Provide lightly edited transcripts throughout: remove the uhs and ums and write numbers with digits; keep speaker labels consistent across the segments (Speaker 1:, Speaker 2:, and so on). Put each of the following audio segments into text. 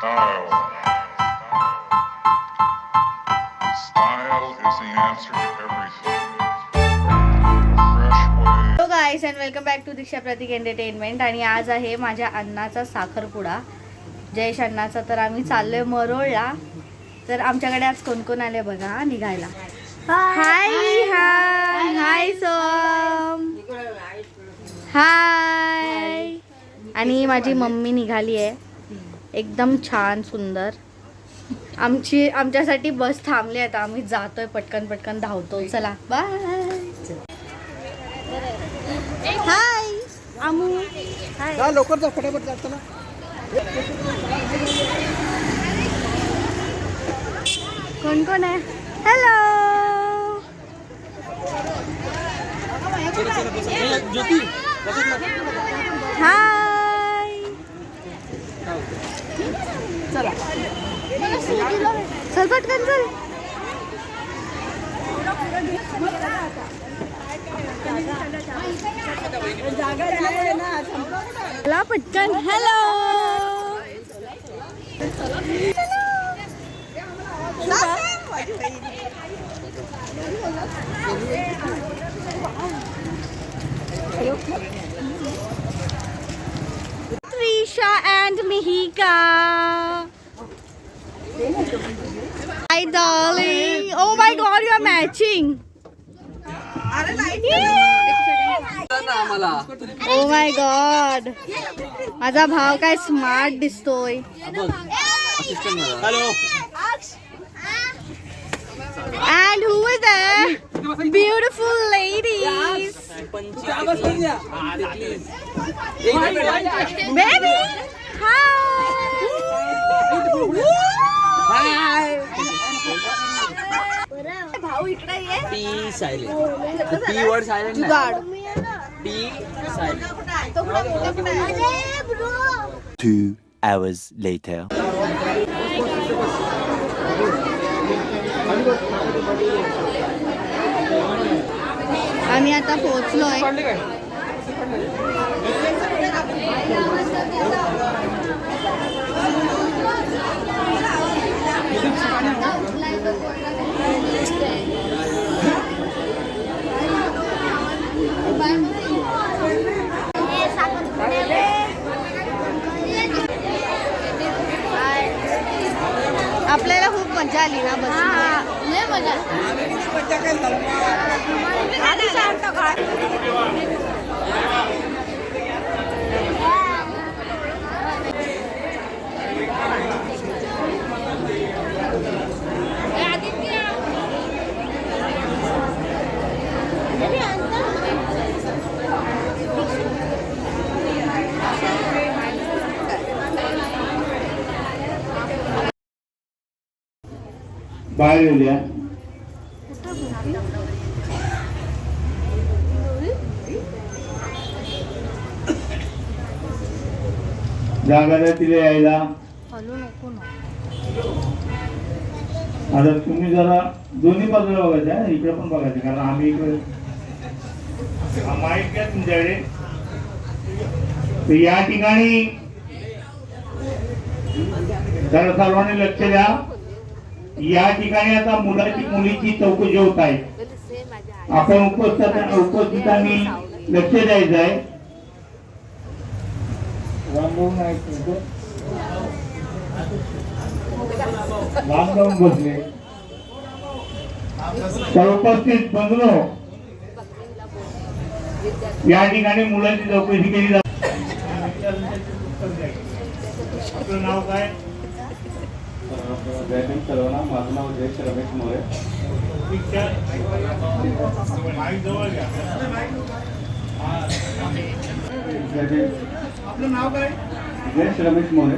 Speaker 1: Style. Style is the answer to everything. Fresh way.
Speaker 2: Hello guys and welcome back to Diksha Pratik entertainment. आणि आज आहे माझ्या अण्णाचा साखरपुडा, जयेश अण्णाचा. तर आम्ही चाललोय मरोळला. तर आमच्याकडे आज कोण कोण आले बघा निघायला. हाय हाय हाय सोम, हाय. आणि माझी मम्मी निघाली आहे एकदम छान सुंदर. आमच्यासाठी बस थांबली आहे. आता आम्ही जातोय पटकन पटकन धावतो. चला बाय. हाय आमू, हाय.
Speaker 3: जा लवकर जा, फटाफट जा चला.
Speaker 2: कोण कोण आहे? हॅलो
Speaker 3: ज्योती
Speaker 2: हाय.
Speaker 3: चला.
Speaker 2: चल पटकन चल. चला पटकन. Hello Trisha and Mihika. Hi darling. Oh my god, you are matching. Oh my god. माझा भाव काय स्मार्ट दिसतोय.
Speaker 3: Hello.
Speaker 2: And who is there? Beautiful ladies. Baby. Hi. भाऊ इकडे ये.
Speaker 3: P silent. P word silent.
Speaker 2: जुगाड.
Speaker 3: P silent.
Speaker 4: 2 hours later.
Speaker 2: आम्ही आता पोहोचलोय. आपल्याला खूप मजा आली ना बस. मजा.
Speaker 5: बाहेर येऊया. जागा द्या तिला यायला. आता तुम्ही जरा दोन्ही बाजूला बघायचं, इकडे पण बघायचं, कारण आम्ही इकडे माहित घ्या तुमच्याकडे. तर या ठिकाणी जरा सर्वांनी लक्ष द्या. या ठिकाणी आता मुलाची मुलीची चौकशी होत आहे. आपण उपस्थितांनी लक्ष द्यायचं आहे. लांब जाऊन बसले तर उपस्थित बंधनो, या ठिकाणी मुलाची चौकशी केली जाते. आपलं नाव काय?
Speaker 6: सर्वांना माझं नाव जयेश रमेश मोरे.
Speaker 5: आपलं नाव काय?
Speaker 6: जयेश रमेश मोरे.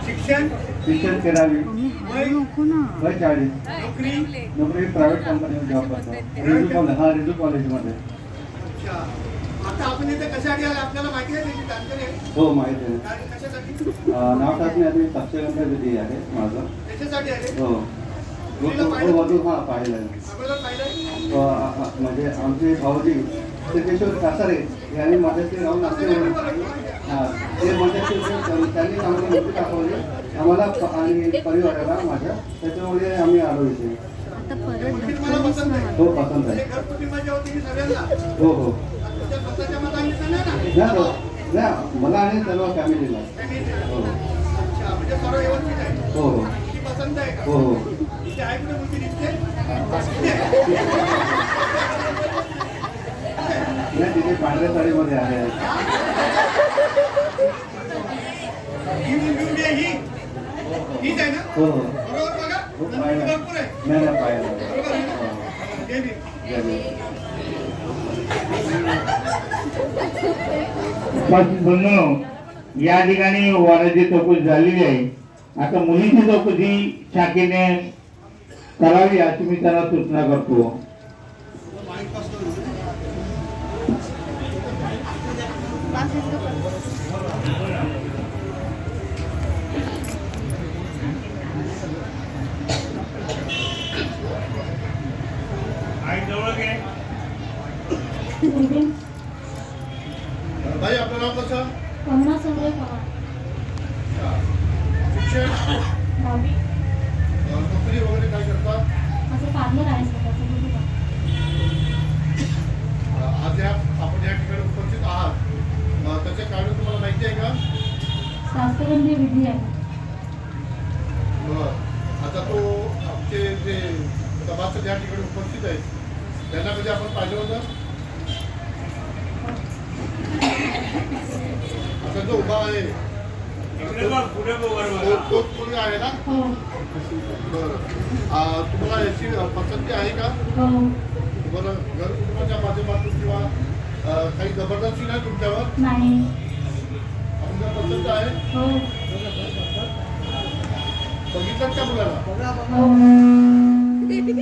Speaker 5: शिक्षण?
Speaker 6: शिक्षण 13वी. वय 40.
Speaker 5: नोकरी?
Speaker 6: नोकरी प्रायव्हेट कंपनीमध्ये जॉब करतो. रिझू कॉलेजमध्ये.
Speaker 5: आता आपण इथे कशासाठी आले आपल्याला माहिती आहे त्याची जानकारी आहे?
Speaker 6: हो माहिती आहे.
Speaker 5: कशासाठी?
Speaker 6: नाव टाकण्यासाठी साक्षरता आहे माझं.
Speaker 5: त्याच्यासाठी आले?
Speaker 6: हो. वधू हा पाहिलं आहे.
Speaker 5: अगोदर पाहिलंय?
Speaker 6: म्हणजे आमचे भाऊजी सिद्धेश्वर कासारे यांनी माझ्याशी राहून असल्यामुळे ते माझ्याशी त्यांनी आम्हाला नोकरी दाखवली आम्हाला आणि परिवाराला माझ्या, त्याच्यामुळे आम्ही आलो इथे.
Speaker 2: आता परत धक्का
Speaker 6: हो पसंत आहे. हो हो नाही मला आणि सर्व फॅमिलीला. हो हो हो हो नाही तिथे पांढऱ्या साडीमध्ये आहे. हो हो हो पाहिलं नाही नाही पाहिलं.
Speaker 5: या ठिकाणी वराची चौकशी झालेली आहे. आता मुलीची चौकशी शाखेने करावी अशी मी त्यांना सूचना करतो.
Speaker 6: भाई आपलं नाव कसं?
Speaker 7: कमला संजय पवार.
Speaker 6: शिक्षण
Speaker 7: दहावी.
Speaker 6: नोकरी वगैरे काय करतात?
Speaker 7: माझं पार्लर आहे स्वतःचं दुकान.
Speaker 6: आज आपण या ठिकाणी उपस्थित आहात त्याचे कारण तुम्हाला माहिती आहे का?
Speaker 7: शास्त्रगंधी विधी आहे.
Speaker 6: आता तो आमचे जे सभासद या ठिकाणी उपस्थित आहेत त्यांना कधी आपण पाहिलं होतं? आता जो उभा आहे तोच कोणी आहे ना?
Speaker 7: हो
Speaker 6: बरं तुम्हाला याची पसंती आहे का?
Speaker 7: हो
Speaker 6: तुम्हाला घर कुटुंबाच्या माध्यमातून किंवा काही जबरदस्ती नाही तुमच्यावर?
Speaker 7: नाही.
Speaker 6: आपल्याला पसंत आहे?
Speaker 7: हो
Speaker 6: बघितलं का मुलाला?
Speaker 7: हो देवी.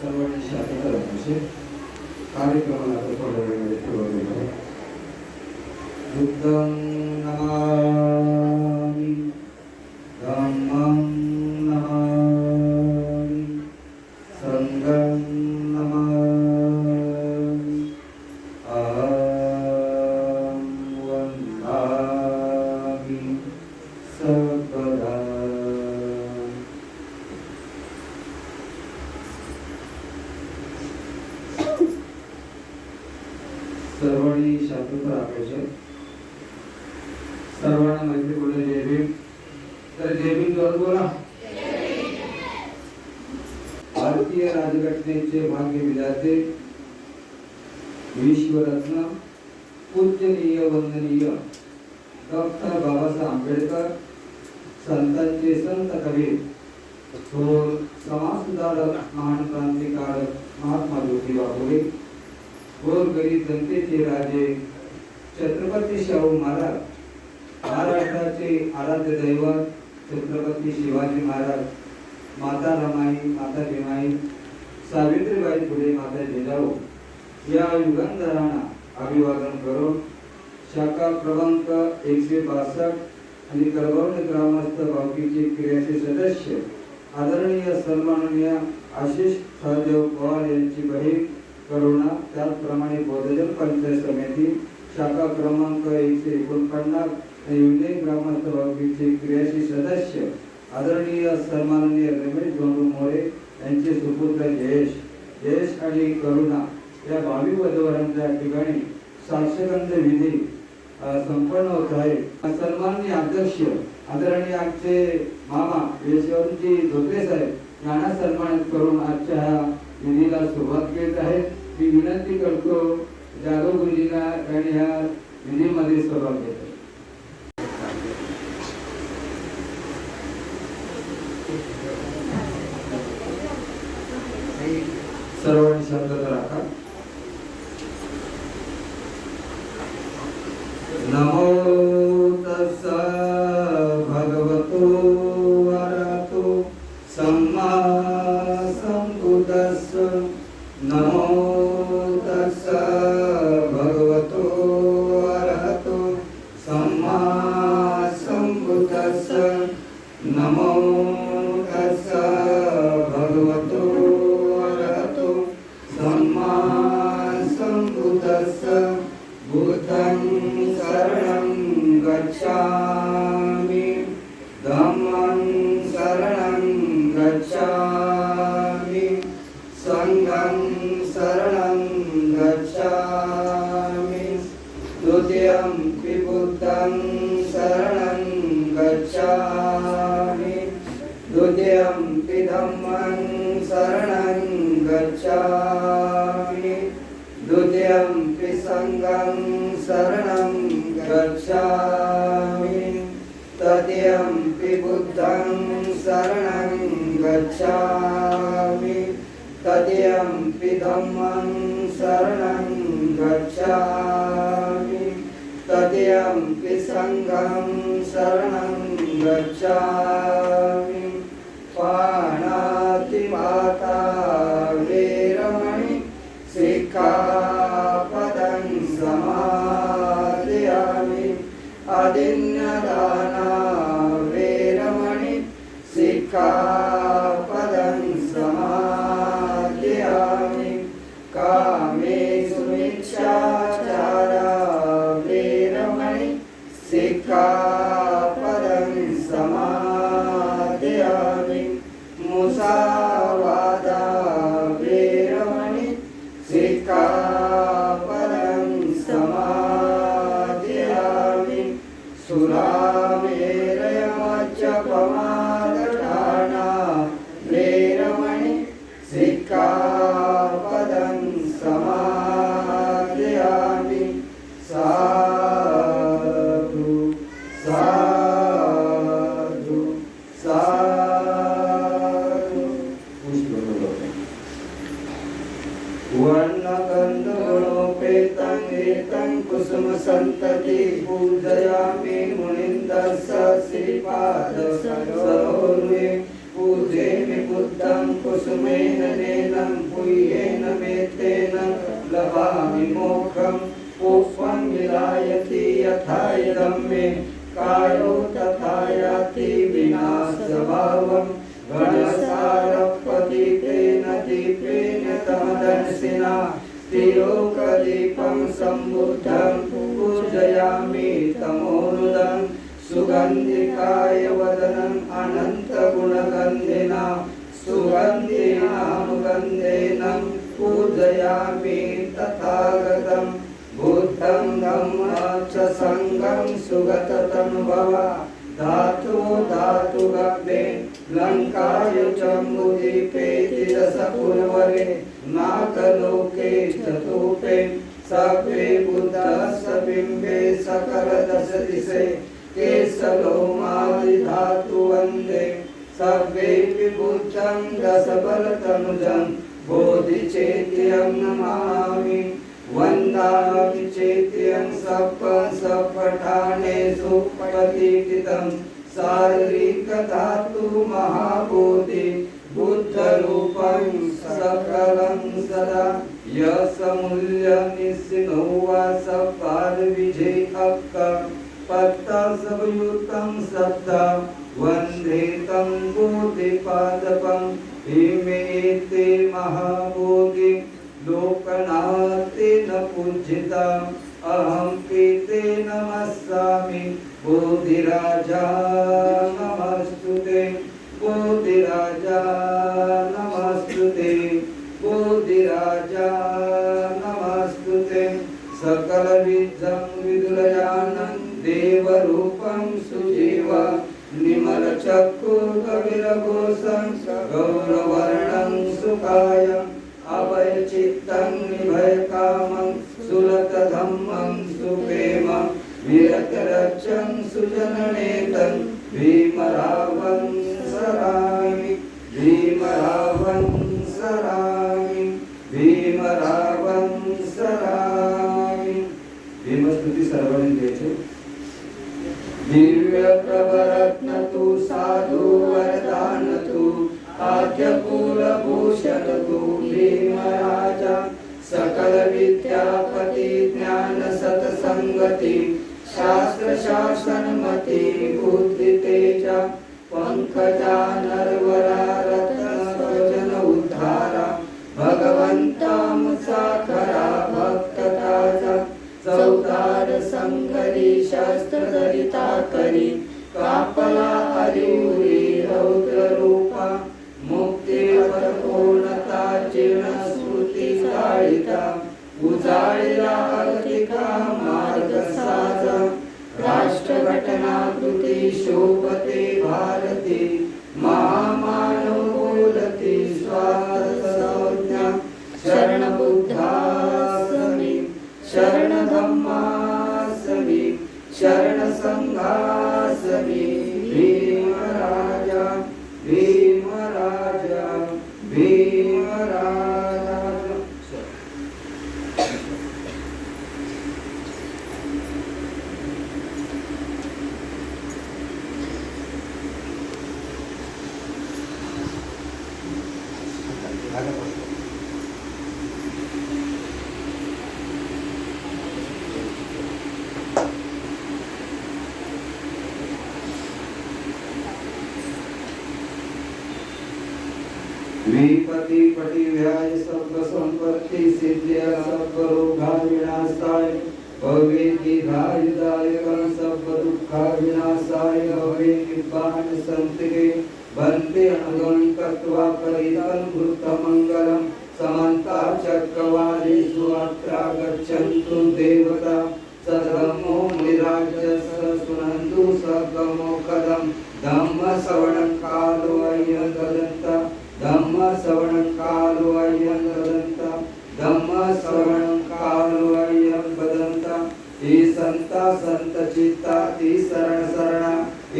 Speaker 6: सर्वांनी शांतता राखायची. कार्यक्रमाला आता थोड्या वेळामध्ये सुरुवात आहे. बुद्धं नमामि, धम्मं नमामि, संघं नमामि, अहं वन्दामि सर्वदा. सर्वांनी शांतता राखायची. सर्वांना माहिती बोला जय भीम. तर जय भीम जोरात बोला. भारतीय राजघटनेचे भाग्य विधाते, विश्वरत्न, पूजनीय वंदनीय डॉक्टर बाबासाहेब आंबेडकर, संतांचे संत कबीर, थोर समाजसुधारक, महान क्रांतिकारक महात्मा ज्योतिबा फुले, गोरगरीब जनतेचे राजे छत्रपती शाहू महाराज, महाराष्ट्राचे आराध्य दैवत छत्रपती शिवाजी महाराज, माता रमाई, माता भीमाई, सावित्रीबाई फुले, माता जिजाऊ या युगंधरांना अभिवादन करून शाखा क्रमांक 162 आणि करगवणे ग्रामस्थ भावकीचे क्रियाचे सदस्य आदरणीय सन्माननीय आशिष सहदेव पवार यांची बहीण करुणा, त्याचप्रमाणे बौद्धजन पंचायत समिती शाखा क्रमांक 149 युनियन ग्रामस्थ भावकीचे क्रियाशी सदस्य आदरणीय सन्माननीय रमेश जोंडू मोरे यांचे सुपुत्र जयेश आणि करुणा या भावी वधूवरांच्या ठिकाणी साक्षगंध विधी संपन्न होत आहे. सन्माननीय अध्यक्ष आदरणीय आमचे मामा यशवंतजी धोत्रे साहेब यांना सन्मानित करून आजच्या ह्या विधीला सुरुवात केली आहे. मी विनंती करतो जाधव गुरुजींना आणि ह्या विधीमध्ये सहभाग घेतो. सर्वांनी शांतता राखा. नमो तस्सा भगवतो अरहतो सम्मा सम्बुद्धस्स. नमो तस्सा भगवतो अरहतो सम्मा सम्बुद्धस्स. नमो तस्सा भगवतो अरहतो सम्मा सम्बुद्धस्स. बुद्धं शरणं गच्छामि धम्मं शरणं गच्छामि संघं शरणं गच्छामि द्वितीयंपि बुद्धं शरणं गच्छामि द्वितीयंपि धम्मं शरणं गच्छामि द्वितीयंपि संघं शरणं गच्छामि तृतीयंपि बुद्धं शरणं गच्छामि तृतीयंपि धम्मं शरणं गच्छामि तृतीयंपि संघं शरणं गच्छामि. पाणातिपाता वेरमणि सिक्खापदं समादयामि. अदिन्नदाना वेरमणि सिक्खापदं समादयामि. कामेषु मिच्छाचारा वेरमणि सिक्खापदं समादयामि. मुसावादा वेरमणि सिक्खापदं समादयामि. सुरामेरयमज्जपमादठाना वेरमणि सिक्खापदं समादयामि. साधु साधु साधु. वर्णगन्धगुणोपेतं एतं कुसुमसन्तति पूजयामि मुनिन्दस्स श्रीपादसरोरुहे. पूजयामि बुद्धं कुसुमेन नेनं पुय्येन मेतेन लभामि मोक्षं. पुष्पं विलायति यथा इदं मे कायो तथा याति विनाशभावं. गणसारपतितेन दीपेन तमदर्शिना तिलोकदीपं सम्बुद्धं पूजयामि तमोनुदं. सुगन्धिकाय वदनम् अनन्तगुणगन्धिना सुगन्धिनानुगन्धेन पूजयामि तथागतं. बुद्धं धम्मं च संघं सुगततनुभवा. धातु धातुगभ्ये लङ्काय जम्बुद्वीपेति दशपुरवरे नागलोके चतुपे. सभे बुद्धस्य बिम्बे सकलदशदिशे केशलोमादिधातु वन्दे. सभेऽपि बुद्धं दशबलतनुजं बोधिचेत्यं नमामि. वन्दामि चेत्यं सपठानेषु प्रतिष्ठितं. शारीरिकधातु महाबोधि बुद्धरूपं सकलं सदा. यशमूल्यनिस्सिनो वा सपारविजय अक्क. पत्तसवयुतं सत्ता वन्दे तं बोधिपादपं. इमेते महाबोधि लोकनाथेन पूजिता. अहं पीते नमस्सामि. बोधिराजा नमस्तुते बोधिराजा नमस्तुते. बोधिराजा नमस्तुते सकलविद्यं विदुरयानं देवरूपं सुजीव निर्मलचक्षुर्कविरघोषं गौरवर्णं सुकायम् अभयचित्तं निभयकामं सुलतधम्मं सुप्रेमं विरतरक्षं सुजननेतं भीमरावं सरामि भीमरावं सरामि भीमरावं सरामि भीमस्तुती सर्वांनी द्यायची दिव्य प्रवरत्न तू साधु वरदान तू आद्य कुलभूषण तू भीमराजा सकल विद्यापती ज्ञान सतसंगती शास्त्र शासन मती बुद्धि तेजा पंकजा नरवरा रत्न स्वजन उद्धारा भगवंता मुसा खरा भक्त ताजा चौदार संकरी शस्त्र धरिता करी कापला हरिउरी रौद्र रूपा मुक्ती पूर्णता जीर्ण स्मृती जाळिता उजाळिला अगतिका मार्ग साजा राष्ट्र घटनाकृती शोभते भारती महामानव बोलती स्वार्थ संज्ञा शरण बुद्धासमी शरण धम्मासमी शरण संघासमी भीमराजा भीमराजा भीमराजा विपति पति व्याय सर्व संपत्ति सिद्धिया सर्व रोगा विनाशाय भवे दीर्घायुदायकं सर्व दुःखा विनाशाय भवे निब्बाण संतिके बन्ते अनुगं कृत्वा परितं भूतमङ्गलं समन्ता चक्रवालेषु अत्र गच्छन्तु देवता सधर्मो निराजस्य सुनन्तु सगमोखदं धम्म श्रवणं कालो अयं तदन्ता धम्म श्रवणं कालो अयं तदन्ता धम्म श्रवणं कालो अयं वदन्ता हे संता संत चित्ता ती शरण शरणा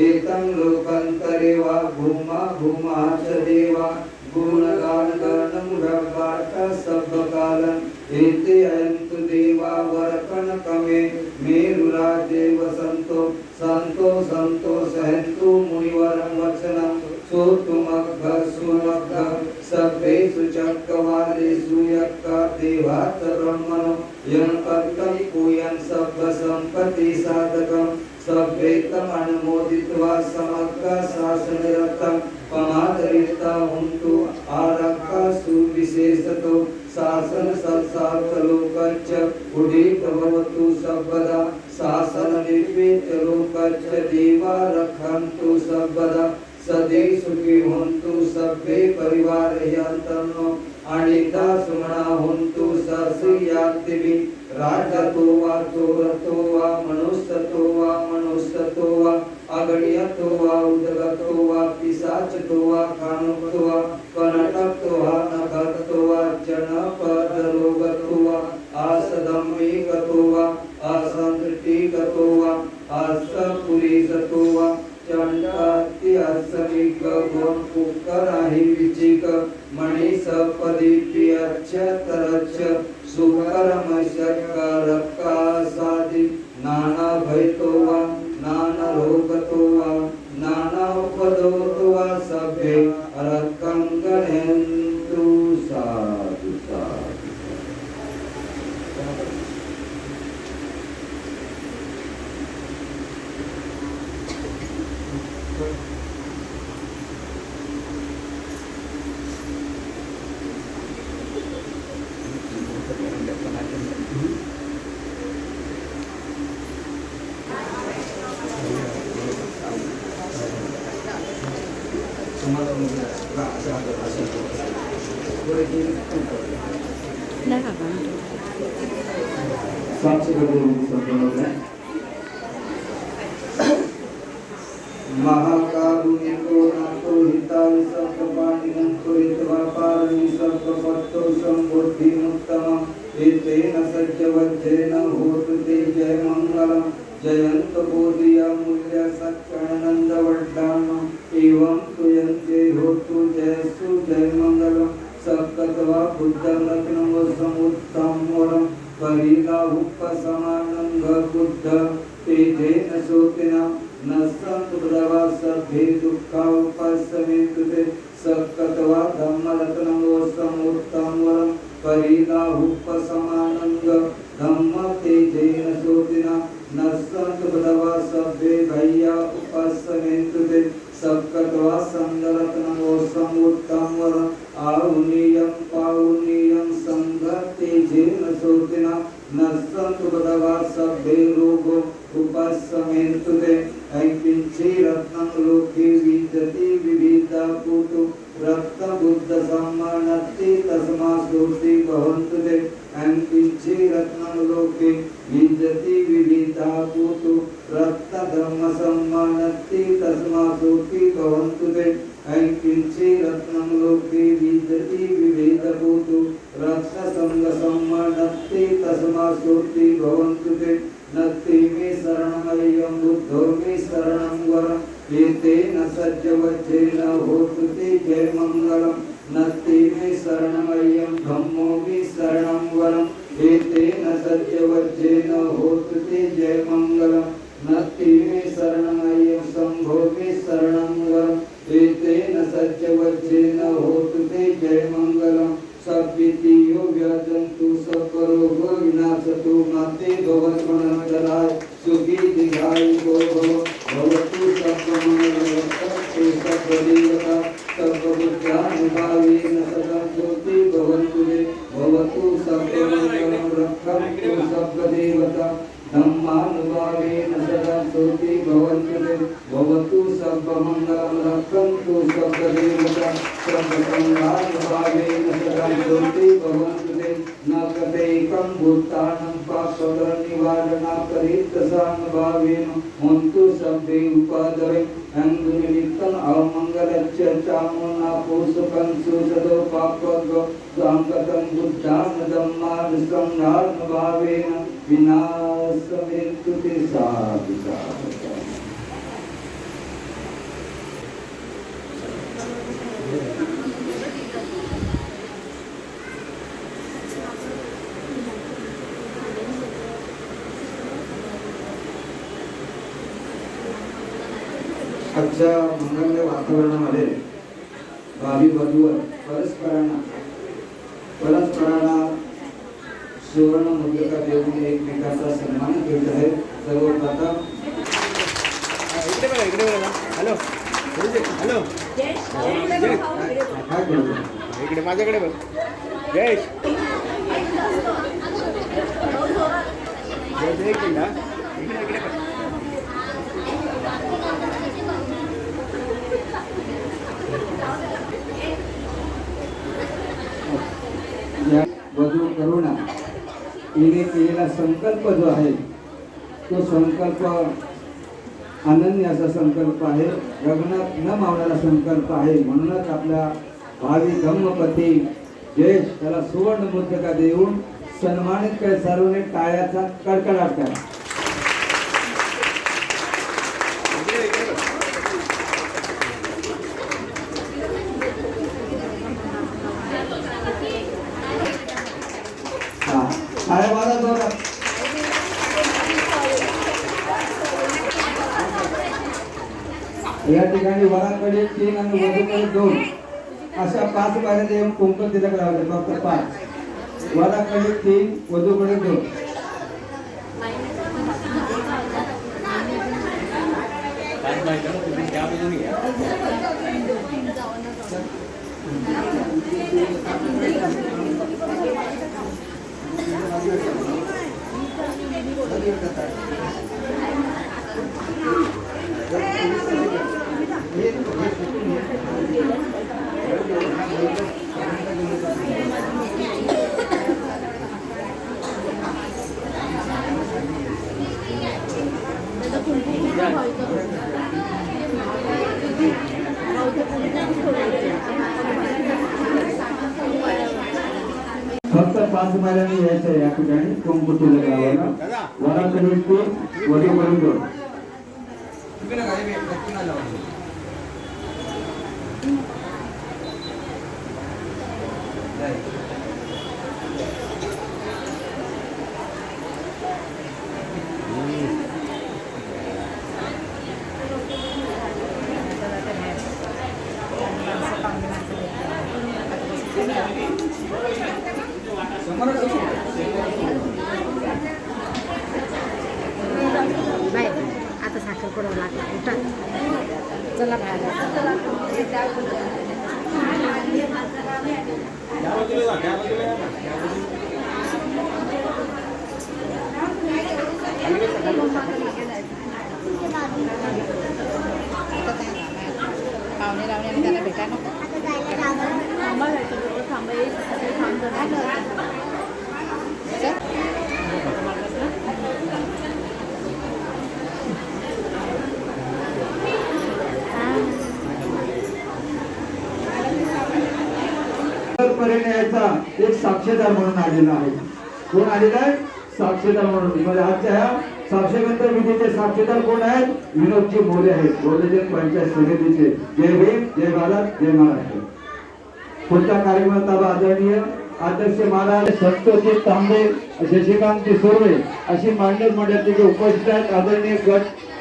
Speaker 6: एतं लोकान्तरे वा भूमा भूमा च देवा गुणगान गणं रवाट सबकालं एते अयन्तु देवा वरकण कमे मेरुराजेव संतो संतो संतो सहन्तु मुनिवरं वचनं सोतुमग्घ सुमग्घ सभ्येषु चक्रवालेषु यक्का देवात् ब्रह्मणो यं कर्तं पूयं सब्ब सम्पत्ति साधकं सभ्येतम् अनुमोदित्वा समग्र शासनरतं पमादरिता हुन्तु आरक्का सुविशेषतो शासन सत्सार्थलोकच्च उदित भवतु सर्वदा शासन निर्मित लोकच्च देवा रक्षन्तु सर्वदा सदे सुखी हुन्तु सभ्ये परिवारयन्तनो अनिता सुमना हुन्तु सस्याक्तिभि राजतो वा चोरतो वा मनुष्यतो वा अगण्यतो वा उदगतो वा पिशाचतो वा कानुक्तो वा कनटक्तो वा नखक्तो वा जनपदरोगतो वा आसदम्मिकतो वा असंतृप्तिकतो वा असपुरीसतो वा चंडाति असमिक गुण कुकराहि विचिक मणिसपदीप्यच्छ तरच्छ सुकरमशकारका सादि नाना भयतो वा नाना रोगतो वा नाना उपदोतो वा सभ्ये अरकं गणयन्तु साधु साधु तुम्हाला महाकारुणिको नाथो हिताय सर्वपाणिनंतो हितवापार निसर्गपत्तो संबुद्धिमुत्तमम् एतेन सज्जवज्रेण होतु ते जय मंगलम् जयंत बोधिया मूल्य सत्कर्णनंदवर्धनम् एवं तुयन्ते होतु जयसु जय मंगलम् सत्कत्वा बुद्धं रत्नं समुत्तम वरं परिला उपसमानं बुद्ध तेजेन सोतिना न संतुदवा सभे दुःखा उपसमेतु ते सत्कत्वा धम्मरत्नं समुत्तम वरं परिला उपसमानं धम्म तेजेन सोतिना न संतुदवा सभे भैया उपसमेतु ते सत्कत्वा संदरत्नं समुत्तम वरं आउनियं पाउनियं संगतेजेन सोतिना नस्तंतु बदवा सभे रोगो उपसमेन्तु ते ऐकिंची रत्नं लोके विद्यति विविधा पुतु रक्त बुद्ध सम्मानति तस्मा सोति भवन्तु ते ऐकिंची रत्नं लोके विद्यति विविधा पुतु रक्त धर्म सम्मानति तस्मा सोति भवन्तु ते ऐकिंची रत्नं लोके विद्यति विविधभूतु रक्त संग सम्मानत्ति तस्मा सोति भवन्तु ते नत्ति मे शरणमय्यं बुद्धो मे शरणं वरम् एतेन सज्जवज्रेण होतु ते जय मंगलम् नत्ति मे शरणमय्यं धम्मो मे शरणं वरम् एतेन सज्जवज्रेण होतु ते जय मंगलम् नत्ति मे शरणमय्यं शम्भो मे शरणं वरम् एतेन सज्जवज्रेण होतु ते जय मंगलम् सद्वितीयो व्यजन्तु सकरोगो विनाशतु माते भवन्मनोदराय सुखी दीर्घायुको भवतु सर्वमङ्गलवन्तु सर्वदेवता सर्वबुद्ध्यानुभावेन सदा ज्योति भवन्तु ते भवतु सर्वमङ्गलं रक्षन्तु सर्वदेवता धम्मानुभावेन सदा ज्योति भवन्तु ते भवतु सर्वमङ्गलं रक्षन्तु सर्वदेवता सर्वसंघानुभावेन सदा ज्योति भवन्तु ते न कथैकं भूतानं पापनिवारणापरित्तसानुभावेन हन्तु सभ्ये उपादरे अङ्गुनिमित्तम् अमङ्गलच्च चामुनापोषकंसु सदो पापद्व साङ्कतं बुद्धान् धम्मान् संहानुभावेन विनाशमेतु ते साधु साधु। आजच्या मंगलमय वातावरणामध्ये भावी वधूवर परस्परांना सुवर्ण मुद्रिका देऊन एकमेकांचा सन्मान करीत आहेत। सर्वप्रथम
Speaker 3: हॅलो हॅलो इकडे माझ्याकडे बघ जयेश एक मिनिट इकडे बघ
Speaker 6: वधू करुणा हिने केलेला संकल्प जो आहे तो संकल्प अनन्य असा संकल्प आहे, गगनात न मावणारा संकल्प आहे। म्हणूनच आपल्या भावी धम्मपती जयेश त्याला सुवर्ण मुद्रिका देऊन सन्मानित कर। सर्वांनी टाळ्याचा कडकडाट करा। या ठिकाणी वराकडे 3 आणि वधूकडे 2 अशा 5 पायऱ्या येऊन कुंकू तिलक लावले। फक्त 5 वराकडे 3 वधूकडे 2
Speaker 8: Thank you.
Speaker 6: फक्त 5 महिन्यांनी यायचं आहे या ठिकाणी कुंकुटुला गावाला वरात भेटतो वधूपर्यंत
Speaker 2: आता साखर पडवं लागेल. चला पाहुणे रावणे आणि त्याला भेटा नको
Speaker 6: याचा एक साक्षीदार म्हणून आलेला आहे. कोण आलेला आहे? साक्षीदार म्हणून. म्हणजे आजच्या ह्या साक्षगंध विधीचे साक्षीदार कोण आहेत? विनोदजी मोरे आहेत, बौद्धजन पंचायत समितीचे. जय भीम, जय भारत, जय महाराष्ट्र. पुढच्या कार्यक्रमात आदरणीय अध्यक्ष महाराज संतोषजी तांबे, शशिकांत सुर्वे अशी मान्य मंडळाचे उपस्थित आहेत. आदरणीय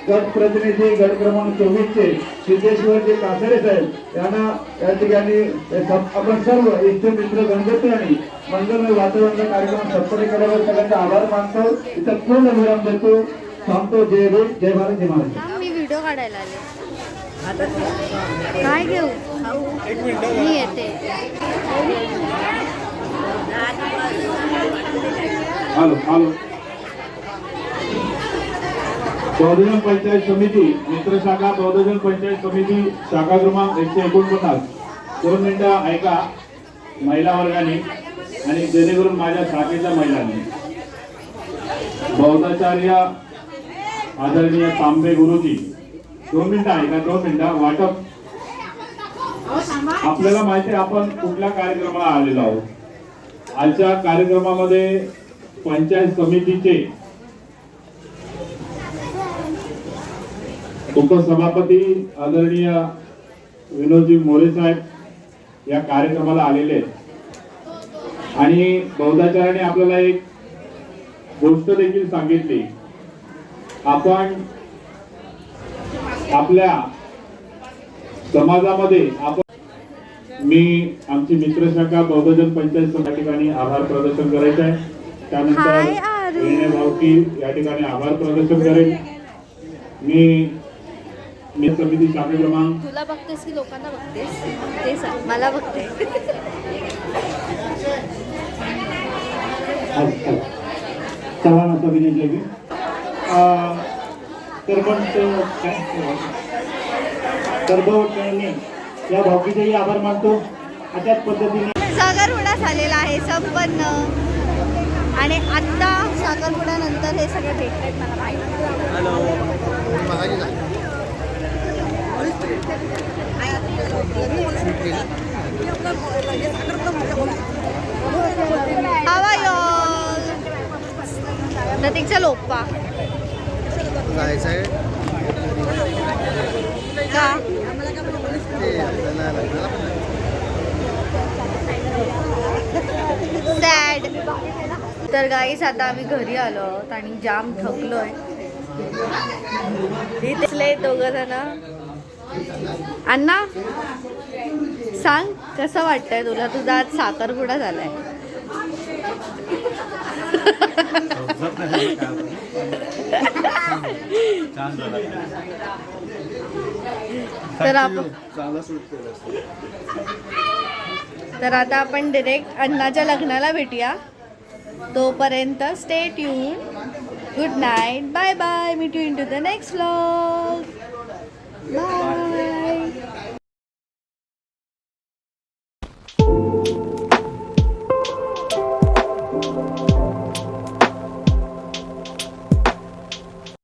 Speaker 6: गट प्रतिनिधी गट क्रमांक 24 चे सिद्धेश्वरजी कासरे साहेब यांना या ठिकाणी आपण सर्व इष्ट मित्र गणपती आणि मंगलमय वातावरण कार्यक्रम संपन्न केल्यावर सगळ्यांचा आभार मानतो. इथं पूर्ण विराम देतो. सांगतो जय भीम, जय भारत, जय महाराष्ट्र.
Speaker 2: मी व्हिडिओ काढायला आले. काय घेऊ? मी येते.
Speaker 5: हॅलो बौद्धजन पंचायत समिती मित्र शाखा बौद्धजन पंचायत समिती शाखा क्रमांक 149. 2 मिनिटं ऐका महिला वर्गाने आणि जेणेकरून माझ्या शाखेच्या महिलांनी. बौद्धाचार्य आदरणीय तांबे गुरुजी 2 मिनिटं ऐका. 2 मिनिटं वाटप. आपल्याला माहिती आहे आपण कुठल्या कार्यक्रमाला आलेलो आहोत. आजच्या कार्यक्रमामध्ये पंचायत समितीचे उपसभापती आदरणीय विनोदजी मोरे साहेब या कार्यक्रमाला आलेले आहेत. आणि बौद्धाचार्याने आपल्याला एक गोष्ट देखील सांगितली. आपण आपल्या समाजामध्ये मी आमची मित्र शाखा बौद्धजन पंचायत समिती ठिकाणी आभार प्रदर्शन करायचं आहे. त्यानंतर विनय भावकी या ठिकाणी आभार प्रदर्शन करेल. मी समिती शाखा क्रमांक.
Speaker 2: तुला बघतेस की लोकांना बघतेस? ते सांग. मला बघते.
Speaker 5: चला आता विनय जयवी तरबने या भावकीचाही आभार मानतो. अशाच पद्धतीने
Speaker 2: साखरपुडा झालेला आहे संपन्न. आणि आत्ता साखरपुडा नंतर हे सगळे भेटतात मला माहिती. प्रतीकचा लोप्पा
Speaker 3: जायचंय
Speaker 2: का सॅड. तर गाईस आता आम्ही घरी आलो आहोत आणि जाम थकलोय. इथले दोघं जण. अण्णा सांग कसं वाटतंय तुला? तुझा आज साखरपुडा झालाय. तर आता आपण डिरेक्ट अण्णाच्या लग्नाला भेटूया. तोपर्यंत stay tune. Good night. Bye bye. Meet you in to the next vlog. Bye.